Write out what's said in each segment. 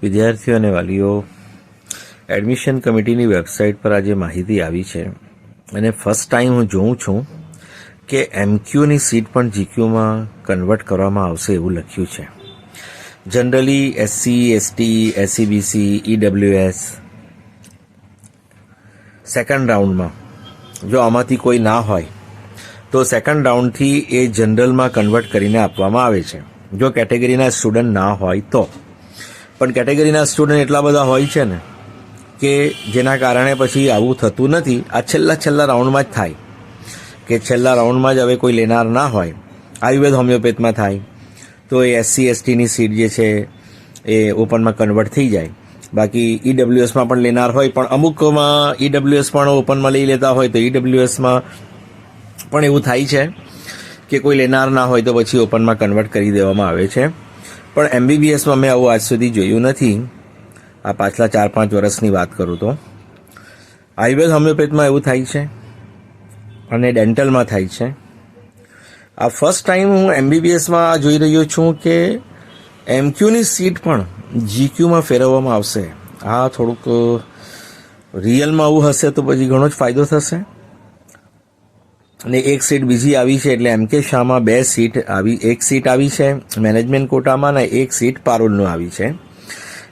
વિદ્યાર્થીઓ અને વાલીઓ, એડમિશન કમિટીની વેબસાઇટ પર આજે માહિતી આવી છે અને ફર્સ્ટ ટાઈમ હું જોઉં છું કે એમક્યુની સીટ પણ જીક્યુમાં કન્વર્ટ કરવામાં આવશે એવું લખ્યું છે. Generally SC, ST, SCBC, EWS second રાઉન્ડમાં જો આમાંથી કોઈ ના હોય તો સેકન્ડ રાઉન્ડથી એ જનરલમાં કન્વર્ટ કરીને આપવામાં આવે છે જો કેટેગરીના સ્ટુડન્ટ ના હોય તો. પણ કેટેગરીના સ્ટુડન્ટ એટલા બધા હોય છે ને કે જેના કારણે પછી આવું થતું નથી. આ છેલ્લા રાઉન્ડમાં જ થાય કે છેલ્લા રાઉન્ડમાં જ હવે કોઈ લેનાર ના હોય. આયુર્વેદ હોમિયોપેથમાં થાય તો એ એસસી એસટીની સીટ જે છે એ ઓપનમાં કન્વર્ટ થઈ જાય. બાકી ઈડબ્લ્યુએસમાં પણ લેનાર હોય, પણ અમુકમાં ઈડબ્લ્યુએસ પણ ઓપનમાં લઈ લેતા હોય તો ઈડબ્લ્યુએસમાં પણ એવું થાય છે કે કોઈ લેનાર ના હોય તો પછી ઓપનમાં કન્વર્ટ કરી દેવામાં આવે છે. પણ એમબીબીએસમાં મેં આવું આજ સુધી જોયું નથી. આ પાછલા 4-5 વર્ષની વાત કરું તો આયુર્વેદ હોમિયોપેથમાં એવું થાય છે અને ડેન્ટલમાં થાય છે. આ ફર્સ્ટ ટાઈમ હું એમબીબીએસમાં જોઈ રહ્યો છું કે એમક્યુની સીટ પણ જીક્યુમાં ફેરવવામાં આવશે. આ થોડુંક રિયલમાં આવું હશે તો પછી ઘણો જ ફાયદો થશે. અને એક સીટ બીજી આવી છે એટલે એમ કે શાહમાં 2 સીટ આવી, એક સીટ આવી છે મેનેજમેન્ટ કોટામાં અને એક સીટ પારોલનું આવી છે.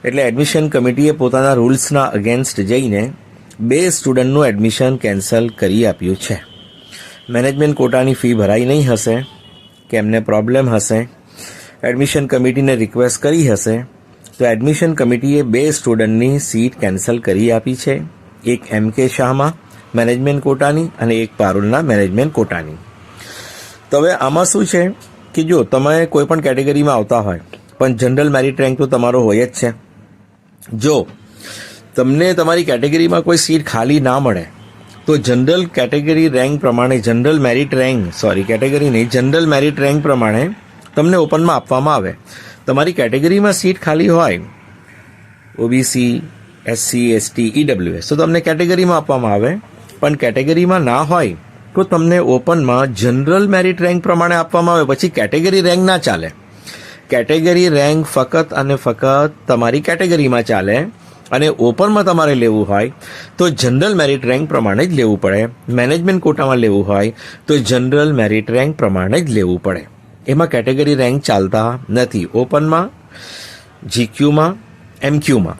એટલે એડમિશન કમિટીએ પોતાના રૂલ્સના અગેન્સ્ટ જઈને 2 સ્ટુડન્ટનું એડમિશન કેન્સલ કરી આપ્યું છે. મેનેજમેન્ટ કોટાની ફી ભરાઈ નહીં હશે કે એમને પ્રોબ્લેમ હશે, એડમિશન કમિટીને રિક્વેસ્ટ કરી હશે તો એડમિશન કમિટીએ 2 સ્ટુડન્ટની સીટ કેન્સલ કરી આપી છે. એક એમ કે શાહમાં મેનેજમેન્ટ કોટાની અને એક પારુલના મેનેજમેન્ટ કોટાની. તો હવે આમાં શું છે કે જો તમે કોઈ પણ કેટેગરીમાં આવતા હોય પણ જનરલ મેરિટ રેન્ક તો તમારો હોય જ છે. જો તમને તમારી કેટેગરીમાં કોઈ સીટ ખાલી ના મળે તો જનરલ કેટેગરી રેન્ક પ્રમાણે જનરલ મેરિટ રેન્ક પ્રમાણે તમને ઓપનમાં આપવામાં આવે. તમારી કેટેગરીમાં સીટ ખાલી હોય ઓબીસી, એસસી, એસટી, ઈડબ્લ્યુએસ તો તમને કેટેગરીમાં આપવામાં આવે. પણ કેટેગરીમાં ના હોય તો તમને ઓપનમાં જનરલ મેરિટ રેન્ક પ્રમાણે આપવામાં આવે. પછી કેટેગરી રેન્ક ના ચાલે. કેટેગરી રેન્ક ફક્ત અને ફક્ત તમારી કેટેગરીમાં ચાલે અને ઓપનમાં તમારે લેવું હોય તો જનરલ મેરિટ રેન્ક પ્રમાણે જ લેવું પડે. મેનેજમેન્ટ કોટામાં લેવું હોય તો જનરલ મેરિટ રેન્ક પ્રમાણે જ લેવું પડે. એમાં કેટેગરી રેન્ક ચાલતા નથી. ઓપનમાં, જીક્યુમાં, એમક્યુમાં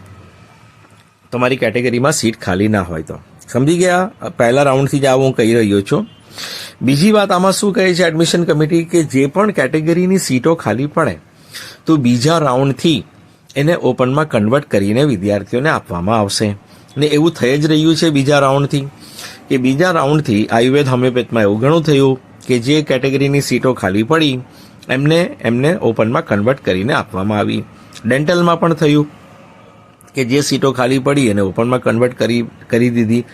તમારી કેટેગરીમાં સીટ ખાલી ના હોય તો. સમજી ગયા? પહેલા રાઉન્ડથી જ આવું હું કહી રહ્યો છું. બીજી વાત આમાં શું કહે છે એડમિશન કમિટી કે જે પણ કેટેગરીની સીટો ખાલી પડે તો બીજા રાઉન્ડથી એને ઓપનમાં કન્વર્ટ કરીને વિદ્યાર્થીઓને આપવામાં આવશે. ને એવું થઈ જ રહ્યું છે બીજા રાઉન્ડથી કે બીજા રાઉન્ડથી આયુર્વેદ હોમિયોપેથમાં એવું ઘણું થયું કે જે કેટેગરીની સીટો ખાલી પડી એમને ઓપનમાં કન્વર્ટ કરીને આપવામાં આવી. ડેન્ટલમાં પણ થયું કે જે સીટો ખાલી પડી એને ઓપનમાં કન્વર્ટ કરી દીધી,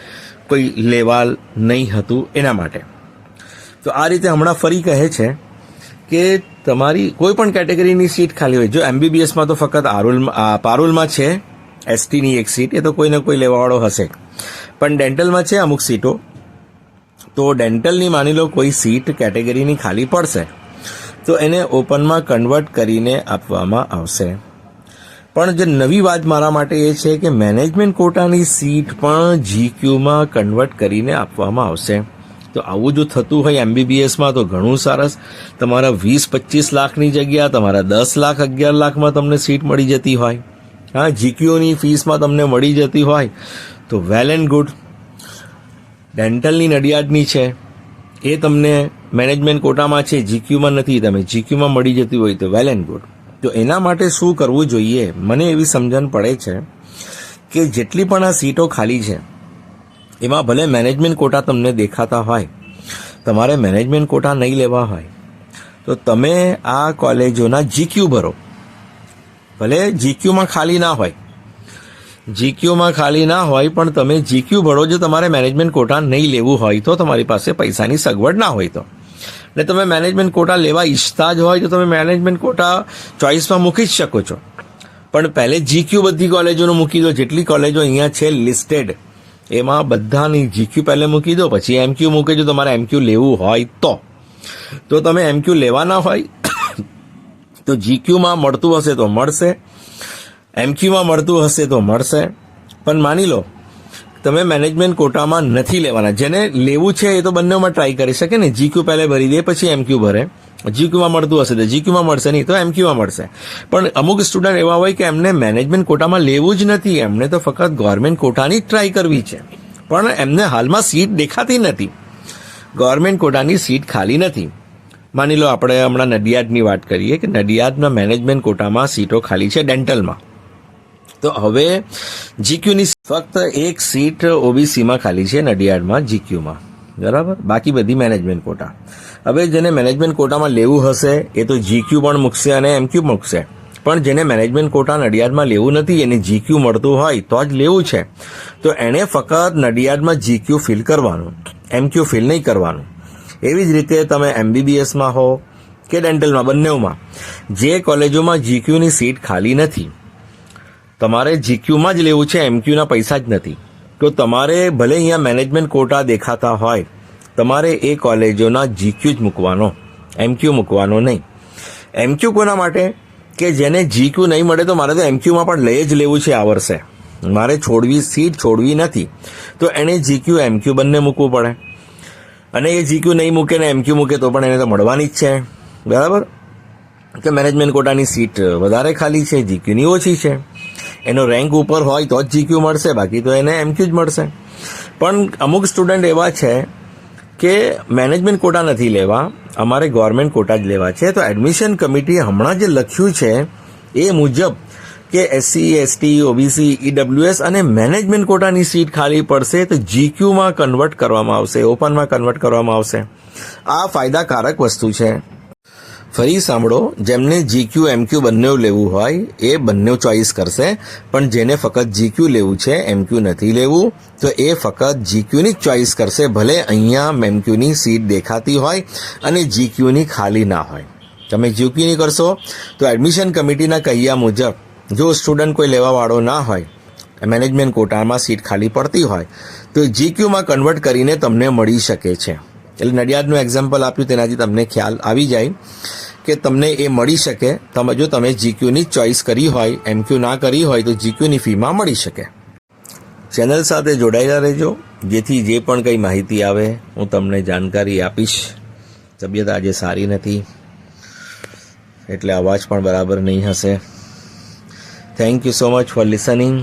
કોઈ લેવા નહીં હતું એના માટે. તો આ રીતે હમણાં ફરી કહે છે કે તમારી કોઈ પણ કેટેગરીની સીટ ખાલી હોય. જો એમબીબીએસમાં તો ફક્ત પારુલમાં છે એસટીની એક સીટ, એ તો કોઈને કોઈ લેવાવાળો હશે. પણ ડેન્ટલમાં છે અમુક સીટો, તો ડેન્ટલની માની લો કોઈ સીટ કેટેગરીની ખાલી પડશે તો એને ઓપનમાં કન્વર્ટ કરીને આપવામાં આવશે. પણ જે નવી વાત મારા માટે એ છે કે મેનેજમેન્ટ કોટાની સીટ પણ જીક્યુમાં કન્વર્ટ કરીને આપવામાં આવશે. તો આવું જો થતું હોય એમબીબીએસમાં તો ઘણું સરસ. તમારા 20-25 લાખની જગ્યા તમારા 10 લાખ 11 લાખમાં તમને સીટ મળી જતી હોય. હા, જીક્યુની ફીસમાં તમને મળી જતી હોય તો વેલ એન્ડ ગુડ. ડેન્ટલની નડિયાદની છે એ તમને મેનેજમેન્ટ કોટામાં છે, જીક્યુમાં નથી, તમે જીક્યુમાં મળી જતી હોય તો વેલ એન્ડ ગુડ. તો એના માટે શું કરવું જોઈએ? મને એવી સમજણ પડે છે કે જેટલી પણ આ સીટો ખાલી છે એમાં ભલે મેનેજમેન્ટ કોટા તમને દેખાતા હોય, તમારે મેનેજમેન્ટ કોટા નહીં લેવા હોય તો તમે આ કોલેજોના જીક્યુ ભરો. ભલે જીક્યુમાં ખાલી ના હોય પણ તમે જીક્યુ ભરો. જો તમારે મેનેજમેન્ટ કોટા નહીં લેવું હોય તો તમારી પાસે પૈસાની સગવડ ના હોય તો, ને તમે મેનેજમેન્ટ કોટા લેવા ઈચ્છતા જ હોય તો તમે મેનેજમેન્ટ કોટા ચોઇસમાં મૂકી જ શકો છો. પણ પહેલે જીક્યુ બધી કોલેજોનું મૂકી દો. જેટલી કોલેજો અહીંયા છે લિસ્ટેડ એમાં બધાની જીક્યુ પહેલે મૂકી દો, પછી એમક્યુ મૂકી દો. તમારે એમક્યુ લેવું હોય તો તમે એમક્યુ લેવાના હોય તો જીક્યુમાં મળતું હશે તો મળશે, એમક્યુમાં મળતું હશે તો મળશે, પણ માની લો તમે મેનેજમેન્ટ કોટામાં નથી લેવાના. જેને લેવું છે એ તો બંનેમાં ટ્રાય કરી શકે ને. જીક્યુ પહેલે ભરી દે પછી એમક્યુ ભરે. જીક્યુમાં મળતું હશે તો જીક્યુમાં મળશે, નહીં તો એમક્યુમાં મળશે. પણ અમુક સ્ટુડન્ટ એવા હોય કે એમને મેનેજમેન્ટ કોટામાં લેવું જ નથી, એમને તો ફક્ત ગવર્મેન્ટ કોટાની જ ટ્રાય કરવી છે, પણ એમને હાલમાં સીટ દેખાતી નથી. ગવર્મેન્ટ કોટાની સીટ ખાલી નથી. માની લો આપણે હમણાં નડિયાદની વાત કરીએ કે નડિયાદના મેનેજમેન્ટ કોટામાં સીટો ખાલી છે ડેન્ટલમાં. તો હવે જીક્યુની ફક્ત એક સીટ ઓબીસીમાં ખાલી છે નડિયાદમાં જીક્યુમાં, બરાબર. બાકી બધી મેનેજમેન્ટ કોટા. હવે જેને મેનેજમેન્ટ કોટામાં લેવું હશે એ તો જીક્યુ પણ મૂકશે અને એમક્યુ મૂકશે. પણ જેને મેનેજમેન્ટ કોટા નડિયાદમાં લેવું નથી, એને જીક્યુ મળતું હોય તો જ લેવું છે, તો એણે ફક્ત નડિયાદમાં જીક્યુ ફિલ કરવાનું, એમક્યુ ફિલ નહીં કરવાનું. એવી જ રીતે તમે એમબીબીએસમાં હો કે ડેન્ટલમાં, બંનેમાં જે કોલેજોમાં જીક્યુની સીટ ખાલી નથી, તમારે જીક્યુમાં જ લેવું છે, એમક્યુના પૈસા જ નથી, તો તમારે ભલે અહીંયા મેનેજમેન્ટ કોટા દેખાતા હોય, તમારે એ કોલેજોના જીક્યુ જ મૂકવાનો, એમક્યુ મૂકવાનો નહીં. એમક્યુ કોના માટે? કે જેને જીક્યુ નહીં મળે તો મારે તો એમક્યુમાં પણ લઈ જ લેવું છે આ વર્ષે, મારે સીટ છોડવી નથી, તો એણે જીક્યુ એમક્યુ બંને મૂકવું પડે. અને એ જીક્યુ નહીં મૂકે ને એમક્યુ મૂકે તો પણ એને તો મળવાની જ છે, બરાબર. કે મેનેજમેન્ટ કોટાની સીટ વધારે ખાલી છે, જીક્યુની ઓછી છે, એનો રેન્ક ઉપર હોય તો જ જીક્યુ મળશે, બાકી તો એને એમક્યુ જ મળશે. પણ અમુક સ્ટુડન્ટ એવા છે કે મેનેજમેન્ટ કોટા નથી લેવા, અમારે ગવર્મેન્ટ કોટા જ લેવા છે. તો એડમિશન કમિટીએ હમણાં જે લખ્યું છે એ મુજબ કે એસસી, એસટી, ઓબીસી, ઈડબ્લ્યુએસ અને મેનેજમેન્ટ કોટાની સીટ ખાલી પડશે તો જીક્યુમાં કન્વર્ટ કરવામાં આવશે, ઓપનમાં કન્વર્ટ કરવામાં આવશે. આ ફાયદાકારક વસ્તુ છે. ફરી સાંભળો, જેમને જીક્યુ એમક્યુ બંને લેવું હોય એ બંને ચોઈસ કરશે, પણ જેને ફક્ત જીક્યુ લેવું છે, એમક્યુ નથી લેવું, તો એ ફક્ત જીક્યુની જ ચોઈસ કરશે, ભલે અહીંયા એમક્યુની સીટ દેખાતી હોય અને જીક્યુની ખાલી ના હોય. તમે જીક્યુની કરશો તો એડમિશન કમિટીના કહ્યા મુજબ જો સ્ટુડન્ટ કોઈ લેવાવાળો ના હોય, મેનેજમેન્ટ કોટામાં સીટ ખાલી પડતી હોય, તો જીક્યુમાં કન્વર્ટ કરીને તમને મળી શકે છે. એટલે નડિયાદનું એક્ઝામ્પલ આપ્યું તેનાથી તમને ખ્યાલ આવી જાય કે તમને એ મળી શકે. જો તમે જીક્યુની જ ચોઈસ કરી હોય, એમક્યુ ના કરી હોય, તો જીક્યુની ફીમાં મળી શકે. ચેનલ સાથે જોડાયેલા રહેજો, જેથી જે પણ કંઈ માહિતી આવે હું તમને જાણકારી આપીશ. તબિયત આજે સારી નથી એટલે અવાજ પણ બરાબર નહીં હશે. Thank you so much for listening,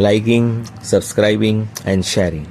liking, subscribing and sharing.